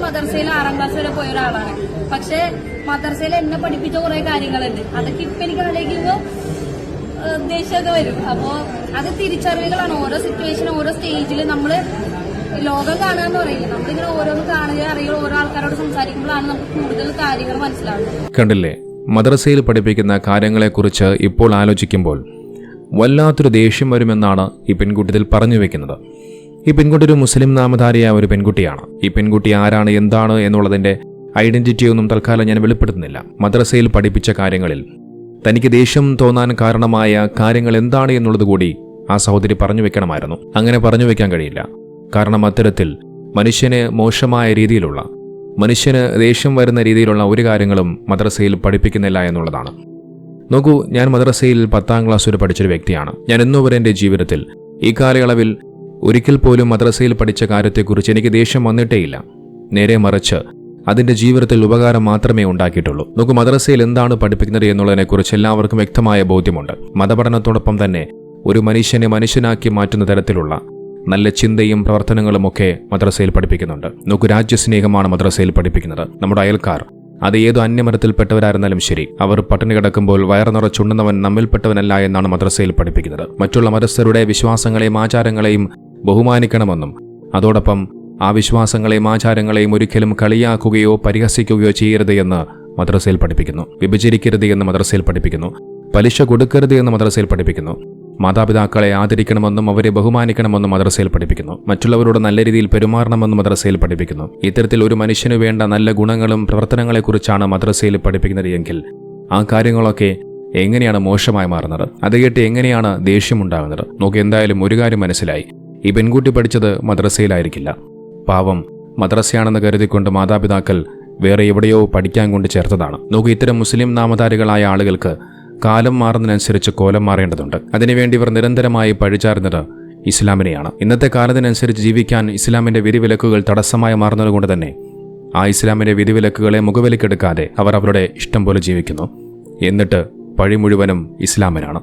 മദ്രസയിൽ 6ാം ക്ലാസ് വരെ പോയ ഒരാളാണ്. പക്ഷെ മദ്രസയിൽ എന്നെ പഠിപ്പിച്ച കുറെ കാര്യങ്ങളുണ്ട്. അതൊക്കെ ഇപ്പൊ എനിക്ക് ആലോചിക്കുമ്പോ ദേഷ്യമൊക്കെ വരും. അപ്പോ അത് തിരിച്ചറിവുകളാണ്. ഓരോ സിറ്റുവേഷനും ഓരോ സ്റ്റേജിൽ നമ്മള് ലോകം കാണുക എന്ന് പറയില്ല, നമ്മളിങ്ങനെ ഓരോന്ന് കാണുക അറിയുക, ഓരോ ആൾക്കാരോട് സംസാരിക്കുമ്പോഴാണ് നമുക്ക് കൂടുതൽ കാര്യങ്ങൾ മനസ്സിലാവുന്നത്. കണ്ടില്ലേ, മദ്രസയിൽ പഠിപ്പിക്കുന്ന കാര്യങ്ങളെക്കുറിച്ച് ഇപ്പോൾ ആലോചിക്കുമ്പോൾ വല്ലാത്തൊരു ദേഷ്യം വരുമെന്നാണ് ഈ പെൺകുട്ടിയിൽ പറഞ്ഞു വെക്കുന്നത്. ഈ പെൺകുട്ടി ഒരു മുസ്ലിം നാമധാരിയായ ഒരു പെൺകുട്ടിയാണ്. ഈ പെൺകുട്ടി ആരാണ്, എന്താണ് എന്നുള്ളതിന്റെ ഐഡന്റിറ്റിയൊന്നും തൽക്കാലം ഞാൻ വെളിപ്പെടുത്തുന്നില്ല. മദ്രസയിൽ പഠിപ്പിച്ച കാര്യങ്ങളിൽ തനിക്ക് ദേഷ്യം തോന്നാൻ കാരണമായ കാര്യങ്ങൾ എന്താണ് എന്നുള്ളത് കൂടി ആ സഹോദരി പറഞ്ഞു വെക്കണമായിരുന്നു. അങ്ങനെ പറഞ്ഞു വെക്കാൻ കഴിയില്ല. കാരണം അത്തരത്തിൽ മനുഷ്യന് മോശമായ രീതിയിലുള്ള, മനുഷ്യന് ദേഷ്യം വരുന്ന രീതിയിലുള്ള ഒരു കാര്യങ്ങളും മദ്രസയിൽ പഠിപ്പിക്കുന്നില്ല എന്നുള്ളതാണ്. നോക്കൂ, ഞാൻ മദ്രസയിൽ 10ാം ക്ലാസ് വരെ പഠിച്ചൊരു വ്യക്തിയാണ്. ഞാൻ ഇന്നുവരെ എൻ്റെ ജീവിതത്തിൽ ഈ കാലയളവിൽ ഒരിക്കൽ പോലും മദ്രസയിൽ പഠിച്ച കാര്യത്തെക്കുറിച്ച് എനിക്ക് ദേഷ്യം വന്നിട്ടേയില്ല. നേരെ മറിച്ച് അതിൻ്റെ ജീവിതത്തിൽ ഉപകാരം മാത്രമേ ഉണ്ടാക്കിയിട്ടുള്ളൂ. നോക്കൂ, മദ്രസയിൽ എന്താണ് പഠിപ്പിക്കുന്നത് എന്നുള്ളതിനെക്കുറിച്ച് എല്ലാവർക്കും വ്യക്തമായ ബോധ്യമുണ്ട്. മതപഠനത്തോടൊപ്പം തന്നെ ഒരു മനുഷ്യനെ മനുഷ്യനാക്കി മാറ്റുന്ന തരത്തിലുള്ള നല്ല ചിന്തയും പ്രവർത്തനങ്ങളുമൊക്കെ മദ്രസയിൽ പഠിപ്പിക്കുന്നുണ്ട്. നോക്കൂ, രാജ്യസ്നേഹമാണ് മദ്രസയിൽ പഠിപ്പിക്കുന്നത്. നമ്മുടെ അയൽക്കാർ, അത് ഏതോ അന്യമതത്തിൽപ്പെട്ടവരായിരുന്നാലും ശരി, അവർ പട്ടിണി കിടക്കുമ്പോൾ വയറ് നിറച്ചുണ്ണുന്നവൻ നമ്മിൽപ്പെട്ടവനല്ല എന്നാണ് മദ്രസയിൽ പഠിപ്പിക്കുന്നത്. മറ്റുള്ള മതസ്ഥരുടെ വിശ്വാസങ്ങളെയും ആചാരങ്ങളെയും ബഹുമാനിക്കണമെന്നും അതോടൊപ്പം ആ വിശ്വാസങ്ങളെയും ആചാരങ്ങളെയും ഒരിക്കലും കളിയാക്കുകയോ പരിഹസിക്കുകയോ ചെയ്യരുത് എന്ന് മദ്രസയിൽ പഠിപ്പിക്കുന്നു. വിഭജിക്കരുത് എന്ന് മദ്രസയിൽ പഠിപ്പിക്കുന്നു. പലിശ കൊടുക്കരുത് എന്ന് മദ്രസയിൽ പഠിപ്പിക്കുന്നു. മാതാപിതാക്കളെ ആദരിക്കണമെന്നും അവരെ ബഹുമാനിക്കണമെന്നും മദ്രസയിൽ പഠിപ്പിക്കുന്നു. മറ്റുള്ളവരോട് നല്ല രീതിയിൽ പെരുമാറണമെന്നും മദ്രസയിൽ പഠിപ്പിക്കുന്നു. ഇത്തരത്തിൽ ഒരു മനുഷ്യന് വേണ്ട നല്ല ഗുണങ്ങളും പ്രവർത്തനങ്ങളെക്കുറിച്ചാണ് മദ്രസയിൽ പഠിപ്പിക്കുന്നത് എങ്കിൽ ആ കാര്യങ്ങളൊക്കെ എങ്ങനെയാണ് മോശമായി മാറുന്നത്? അത് കേട്ട് എങ്ങനെയാണ് ദേഷ്യമുണ്ടാകുന്നത്? നോക്കി, എന്തായാലും ഒരു കാര്യം മനസ്സിലായി. ഈ പെൺകുട്ടി പഠിച്ചത് മദ്രസയിലായിരിക്കില്ല. പാവം, മദ്രസയാണെന്ന് കരുതിക്കൊണ്ട് മാതാപിതാക്കൾ വേറെ എവിടെയോ പഠിക്കാൻ കൊണ്ട് ചേർത്തതാണ്. നോക്കൂ, ഇത്തരം മുസ്ലിം നാമധാരികളായ ആളുകൾക്ക് കാലം മാറുന്നതിനനുസരിച്ച് കോലം മാറേണ്ടതുണ്ട്. അതിനുവേണ്ടി ഇവർ നിരന്തരമായി പഴിചാരുന്നത് ഇസ്ലാമിനെയാണ്. ഇന്നത്തെ കാലത്തിനനുസരിച്ച് ജീവിക്കാൻ ഇസ്ലാമിന്റെ വിധിവിലക്കുകൾ തടസ്സമായി മാറുന്നതുകൊണ്ട് തന്നെ ആ ഇസ്ലാമിന്റെ വിധിവിലക്കുകളെ മുഖവിലക്കെടുക്കാതെ അവർ അവരുടെ ഇഷ്ടം പോലെ ജീവിക്കുന്നു. എന്നിട്ട് പഴി മുഴുവനും ഇസ്ലാമിനാണ്.